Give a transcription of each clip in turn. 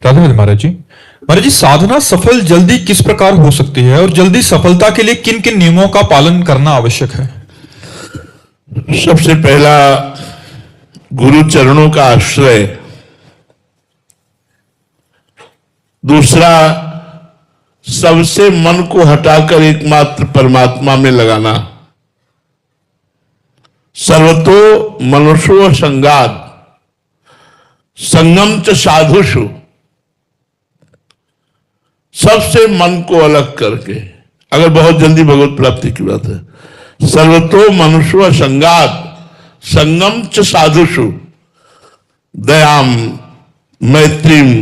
राधे राधे महाराज जी। महाराज जी, साधना सफल जल्दी किस प्रकार हो सकती है और जल्दी सफलता के लिए किन किन नियमों का पालन करना आवश्यक है? सबसे पहला गुरु चरणों का आश्रय, दूसरा सबसे मन को हटाकर एकमात्र परमात्मा में लगाना, सर्वतो मनुष्यो संगात संगम च साधुषु, सबसे मन को अलग करके, अगर बहुत जल्दी भगवत प्राप्ति की बात है, सर्वतो मनुष्य संगात संगम च साधुषु दयाम मैत्रीम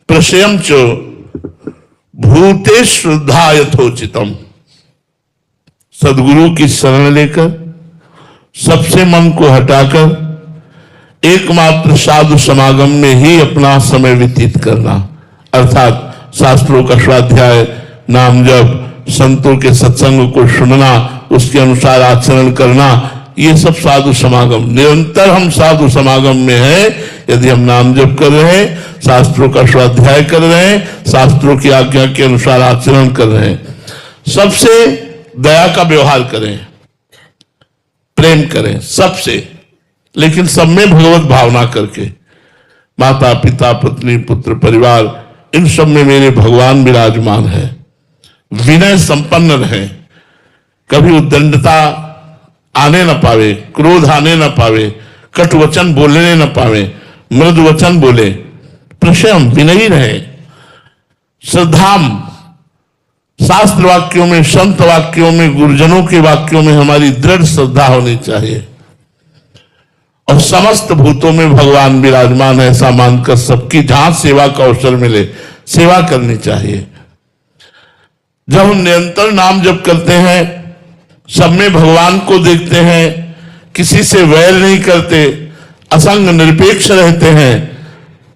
प्रशयम च भूते श्रद्धा यथोचितम। सदगुरु की शरण लेकर सबसे मन को हटाकर एकमात्र साधु समागम में ही अपना समय व्यतीत करना, अर्थात शास्त्रों का स्वाध्याय, नाम जप, संतों के सत्संग को सुनना, उसके अनुसार आचरण करना, ये सब साधु समागम। निरंतर हम साधु समागम में हैं यदि हम नाम जप कर रहे हैं, शास्त्रों का स्वाध्याय कर रहे हैं, शास्त्रों की आज्ञा के अनुसार आचरण कर रहे हैं, सबसे दया का व्यवहार करें, प्रेम करें सबसे, लेकिन सब में भगवत भावना करके, माता पिता पत्नी पुत्र परिवार इन सब में मेरे भगवान विराजमान है, विनय संपन्न रहे, कभी उद्दंडता आने न पावे, क्रोध आने न पावे, कट वचन बोलने न पावे, मृदु वचन बोले, प्रशम विनयी रहे, श्रद्धाम, शास्त्र वाक्यों में, संत वाक्यों में, गुरुजनों के वाक्यों में हमारी दृढ़ श्रद्धा होनी चाहिए, और समस्त भूतों में भगवान विराजमान है ऐसा मानकर सबकी जहां सेवा का अवसर मिले सेवा करनी चाहिए। जब हम निरंतर नाम जप करते हैं, सब में भगवान को देखते हैं, किसी से वैर नहीं करते, असंग निरपेक्ष रहते हैं,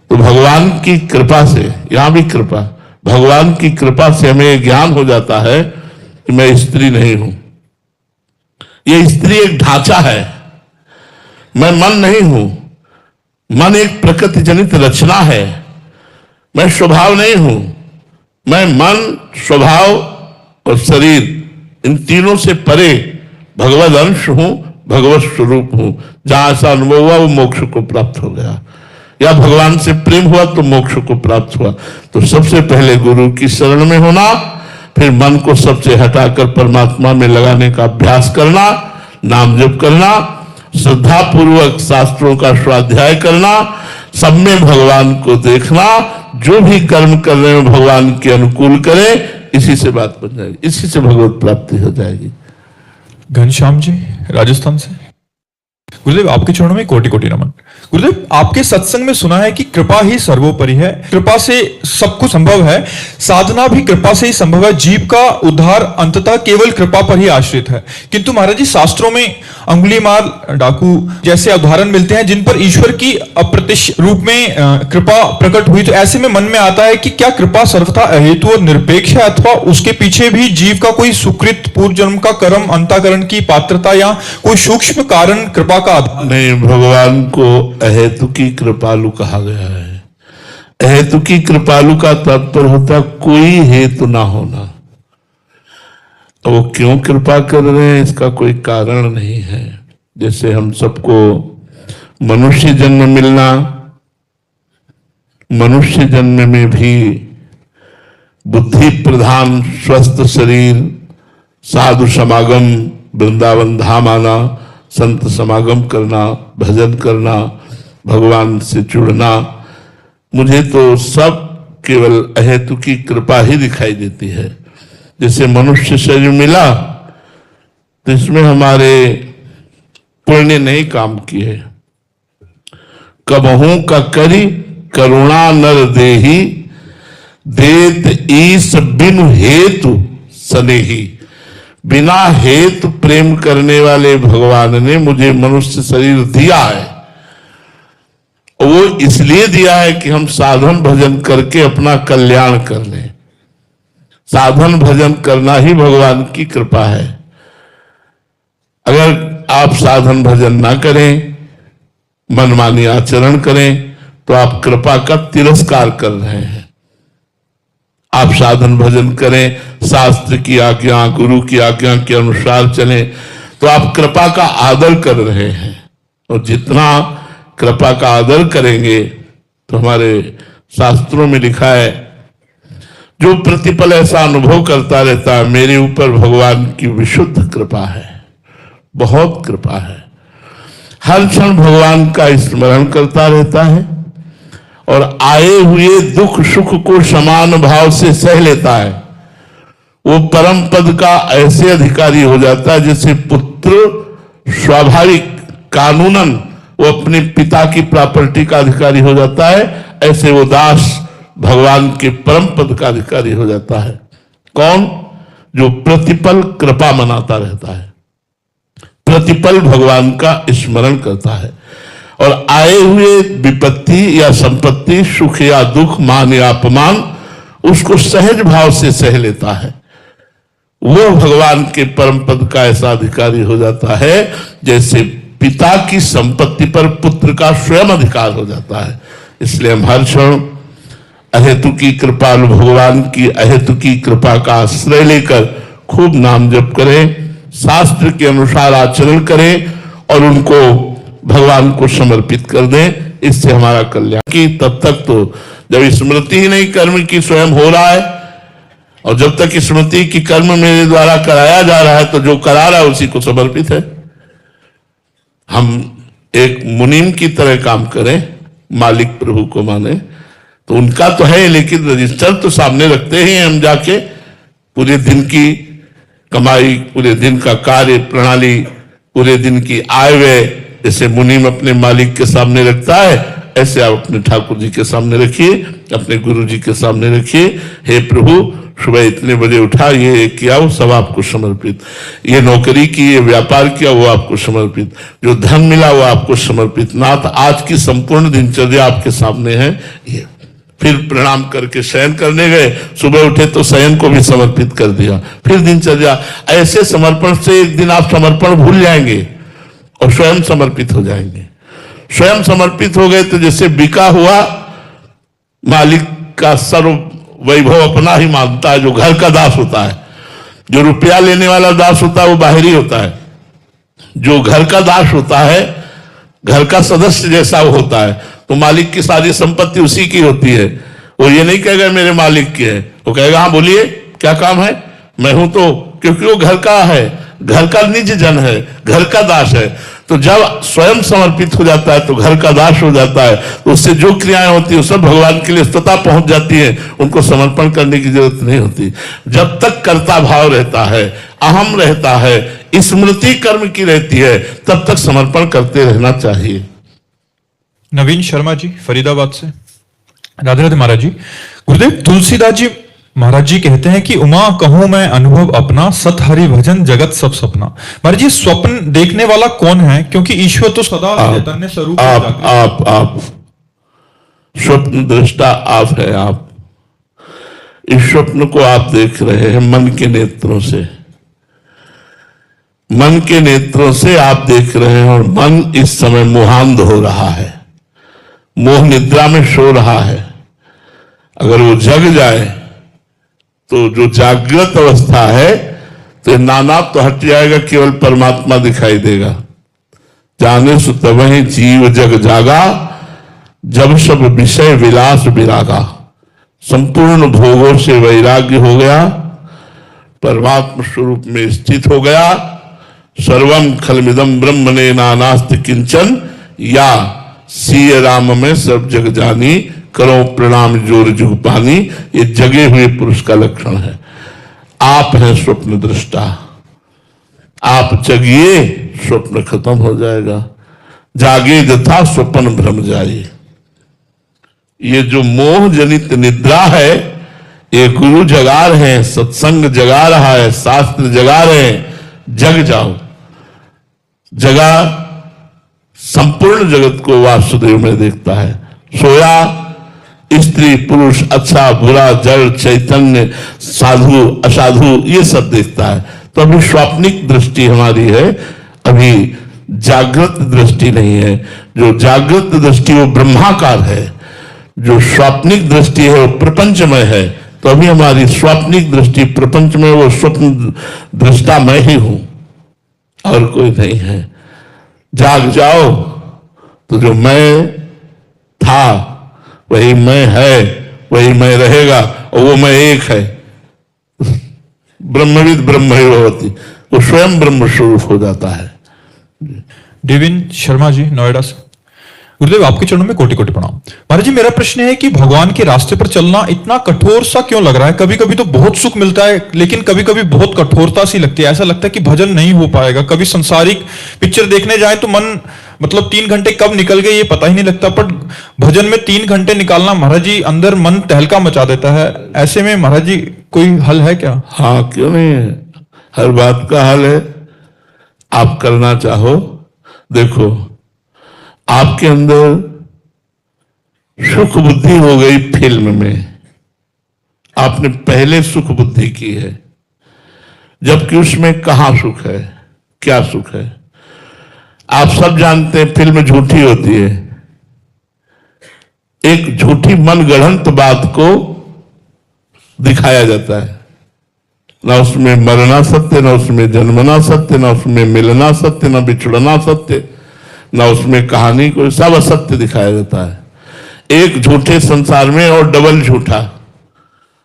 तो भगवान की कृपा से, यहां भी कृपा, भगवान की कृपा से हमें ज्ञान हो जाता है कि मैं स्त्री नहीं हूं, ये स्त्री एक ढांचा है, मैं मन नहीं हूं, मन एक प्रकृति जनित रचना है, मैं स्वभाव नहीं हूं, मैं मन, स्वभाव और शरीर इन तीनों से परे भगवद अंश हूं, भगवत स्वरूप हूं। जहां ऐसा अनुभव हुआ वो मोक्ष को प्राप्त हो गया, या भगवान से प्रेम हुआ तो मोक्ष को प्राप्त हुआ। तो सबसे पहले गुरु की शरण में होना, फिर मन को सबसे हटाकर परमात्मा में लगाने का अभ्यास करना, नाम जप करना, श्रद्धा पूर्वक शास्त्रों का स्वाध्याय करना, सब में भगवान को देखना, जो भी कर्म कर रहे हो भगवान के अनुकूल करें, इसी से बात बन जाएगी, इसी से भगवत प्राप्ति हो जाएगी। घनश्याम जी राजस्थान से। गुरुदेव, आपके चरणों में कोटि कोटि नमन। गुरुदेव, आपके सत्संग में सुना है कि कृपा ही सर्वोपरि है, कृपा से सब कुछ संभव है, साधना भी कृपा से ही संभव है, जीव का उद्धार अंततः केवल कृपा पर ही आश्रित है। किंतु महाराज जी, शास्त्रों में अंगुलीमाल डाकू जैसे उदाहरण मिलते हैं जिन पर ईश्वर की अप्रत्यक्ष रूप में कृपा प्रकट हुई। तो ऐसे में मन में आता है कि क्या कृपा सर्वथा अहेतु और निरपेक्ष है, अथवा उसके पीछे भी जीव का कोई सुकृत पूर्व जन्म का कर्म, अंतःकरण की पात्रता या कोई सूक्ष्म कारण कृपा का आधार? नहीं, भगवान को अहेतु की कृपालु कहा गया है। अहेतु की कृपालु का तात्पर्य होता कोई हेतु ना होना। तो वो क्यों कृपा कर रहे हैं इसका कोई कारण नहीं है। जैसे हम सबको मनुष्य जन्म मिलना, मनुष्य जन्म में भी बुद्धि प्रधान स्वस्थ शरीर, साधु समागम, वृंदावन धाम आना, संत समागम करना, भजन करना, भगवान से जुड़ना, मुझे तो सब केवल अहेतु की कृपा ही दिखाई देती है। जैसे मनुष्य शरीर मिला तो इसमें हमारे पुण्य नहीं काम किए, कबहू का करी करुणा नर देही, देत ईस बिनु हेतु सनेही। बिना हेतु प्रेम करने वाले भगवान ने मुझे मनुष्य शरीर दिया है, वो इसलिए दिया है कि हम साधन भजन करके अपना कल्याण कर लें। साधन भजन करना ही भगवान की कृपा है। अगर आप साधन भजन ना करें, मनमानी आचरण करें, तो आप कृपा का तिरस्कार कर रहे हैं। आप साधन भजन करें, शास्त्र की आज्ञा, गुरु की आज्ञा के अनुसार चलें, तो आप कृपा का आदर कर रहे हैं। और जितना कृपा का आदर करेंगे, तो हमारे शास्त्रों में लिखा है, जो प्रतिपल ऐसा अनुभव करता रहता है, मेरे ऊपर भगवान की विशुद्ध कृपा है, बहुत कृपा है। हर क्षण भगवान का स्मरण करता रहता है और आए हुए दुख सुख को समान भाव से सह लेता है। वो परम पद का ऐसे अधिकारी हो जाता है जैसे पुत्र स्वाभाविक कानूनन वो अपने पिता की प्रॉपर्टी का अधिकारी हो जाता है, ऐसे वो दास भगवान के परम पद का अधिकारी हो जाता है। कौन? जो प्रतिपल कृपा मनाता रहता है, प्रतिपल भगवान का स्मरण करता है और आए हुए विपत्ति या संपत्ति, सुख या दुख, मान या अपमान, उसको सहज भाव से सह लेता है। वो भगवान के परम पद का ऐसा अधिकारी हो जाता है जैसे पिता की संपत्ति पर पुत्र का स्वयं अधिकार हो जाता है। इसलिए हम हर क्षण अहेतु की कृपालु भगवान की अहेतु की कृपा का आश्रय लेकर खूब नाम जप करें, शास्त्र के अनुसार आचरण करें और उनको भगवान को समर्पित कर दें। इससे हमारा कल्याण की तब तक तो जब स्मृति ही नहीं कर्म की स्वयं हो रहा है, और जब तक स्मृति की कर्म मेरे द्वारा कराया जा रहा है, तो जो करा रहा है उसी को समर्पित है। हम एक मुनीम की तरह काम करें, मालिक प्रभु को माने, तो उनका तो है, लेकिन रजिस्टर तो सामने रखते ही हम जाके पूरे दिन की कमाई, पूरे दिन का कार्य प्रणाली, पूरे दिन की आय व्यय, जैसे मुनीम अपने मालिक के सामने रखता है, ऐसे आप अपने ठाकुर जी के सामने रखिए, अपने गुरु जी के सामने रखिए। हे प्रभु, सुबह इतने बजे उठा, ये किया, वो सब आपको समर्पित। ये नौकरी की, ये व्यापार किया, वो आपको समर्पित। जो धन मिला वो आपको समर्पित। नाथ, आज की संपूर्ण दिनचर्या आपके सामने है। ये फिर प्रणाम करके शयन करने गए, सुबह उठे तो शयन को भी समर्पित कर दिया। फिर दिनचर्या, ऐसे समर्पण से एक दिन आप समर्पण भूल जाएंगे और स्वयं समर्पित हो जाएंगे। स्वयं समर्पित हो गए तो जैसे बिका हुआ मालिक का सर्व वैभव अपना ही मानता है, जो घर का दास होता है। जो रुपया लेने वाला दास होता है वो बाहरी होता है, जो घर का दास होता है, घर का सदस्य जैसा वो होता है, तो मालिक की सारी संपत्ति उसी की होती है। वो ये नहीं कहेगा मेरे मालिक की है, वो कहेगा हाँ बोलिए क्या काम है, मैं हूं तो, क्योंकि वो घर का है, घर का निज जन है, घर का दास है। तो जब स्वयं समर्पित हो जाता है तो घर का दास हो जाता है, तो उससे जो क्रियाएं होती है सब भगवान के लिए स्वतः पहुंच जाती है, उनको समर्पण करने की जरूरत नहीं होती। जब तक कर्ता भाव रहता है, अहम रहता है, स्मृति कर्म की रहती है, तब तक समर्पण करते रहना चाहिए। नवीन शर्मा जी फरीदाबाद से। राधे राधे महाराज जी। गुरुदेव, तुलसीदास जी महाराज जी कहते हैं कि उमा कहूं मैं अनुभव अपना, सत हरि भजन जगत सब सपना। महाराज जी, स्वप्न देखने वाला कौन है? क्योंकि ईश्वर तो सदा चैतन्य स्वरूप आप स्वप्न दृष्टा आप है। आप इस स्वप्न को आप देख रहे हैं मन के नेत्रों से, मन के नेत्रों से आप देख रहे हैं, और मन इस समय मोहांध हो रहा है, मोह निद्रा में सो रहा है। अगर वो जग जाए तो जो जागृत अवस्था है, तो नाना तो हट जाएगा, केवल परमात्मा दिखाई देगा। जाने सो तबहि जीव जग जागा, जब सब विषय विलास विरागा। संपूर्ण भोगों से वैराग्य हो गया, परमात्मा स्वरूप में स्थित हो गया। सर्वम खलमिदम ब्रह्मणे नानास्ति किंचन, या सीय राम में सब जग जानी, करो प्रणाम जोर जुग पानी। ये जगे हुए पुरुष का लक्षण है। आप हैं स्वप्न दृष्टा, आप जगिए, स्वप्न खत्म हो जाएगा। जागे जथा स्वप्न भ्रम जाए। ये जो मोह जनित निद्रा है, ये गुरु जगा रहे हैं, सत्संग जगा रहा है, शास्त्र जगा रहे हैं। जग जाओ, जगा संपूर्ण जगत को वासुदेव में देखता है। सोया स्त्री पुरुष, अच्छा बुरा, जड़ चैतन्य, साधु असाधु, ये सब देखता है। तो अभी स्वाप्निक दृष्टि हमारी है, अभी जागृत दृष्टि नहीं है। जो जागृत दृष्टि वो ब्रह्माकार है, जो स्वाप्निक दृष्टि है वो प्रपंचमय है, तो अभी हमारी स्वाप्निक दृष्टि प्रपंच में, वो स्वप्न दृष्टा मैं ही हूं और कोई नहीं है। जाग जाओ तो जो मैं था वही मैं है, वही मैं रहेगा, और वो मैं एक है। ब्रह्मविद ब्रह्मैव भवति, वो स्वयं ब्रह्म स्वरूप हो जाता है। देवेंद्र शर्मा जी, नोएडा से। गुरुदेव आपके चरणों में कोटि कोटि प्रणाम। महाराज जी, मेरा प्रश्न है कि भगवान के रास्ते पर चलना इतना कठोर सा क्यों लग रहा है? कभी कभी तो बहुत सुख मिलता है, लेकिन कभी कभी बहुत कठोरता सी लगती है। ऐसा लगता है कि भजन नहीं हो पाएगा। कभी संसारिक पिक्चर देखने जाए तो मन, मतलब 3 घंटे कब निकल गए ये पता ही नहीं लगता, पर भजन में 3 घंटे निकालना महाराज जी अंदर मन तहलका मचा देता है। ऐसे में महाराज जी कोई हल है क्या? हाँ, क्यों नहीं है, हर बात का हल है। आप करना चाहो, देखो आपके अंदर सुख बुद्धि हो गई फिल्म में, आपने पहले सुख बुद्धि की है, जबकि उसमें कहां सुख है, क्या सुख है? आप सब जानते हैं फिल्म झूठी होती है। एक झूठी मनगढ़ंत बात को दिखाया जाता है, ना उसमें मरना सत्य, ना उसमें जन्मना सत्य, ना उसमें मिलना सत्य, ना बिछड़ना सत्य, ना उसमें कहानी को, सब असत्य दिखाया जाता है एक झूठे संसार में, और डबल झूठा।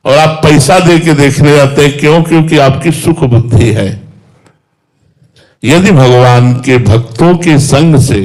और आप पैसा दे के देखने जाते हैं, क्यों? क्योंकि आपकी सुख बुद्धि है। यदि भगवान के भक्तों के संग से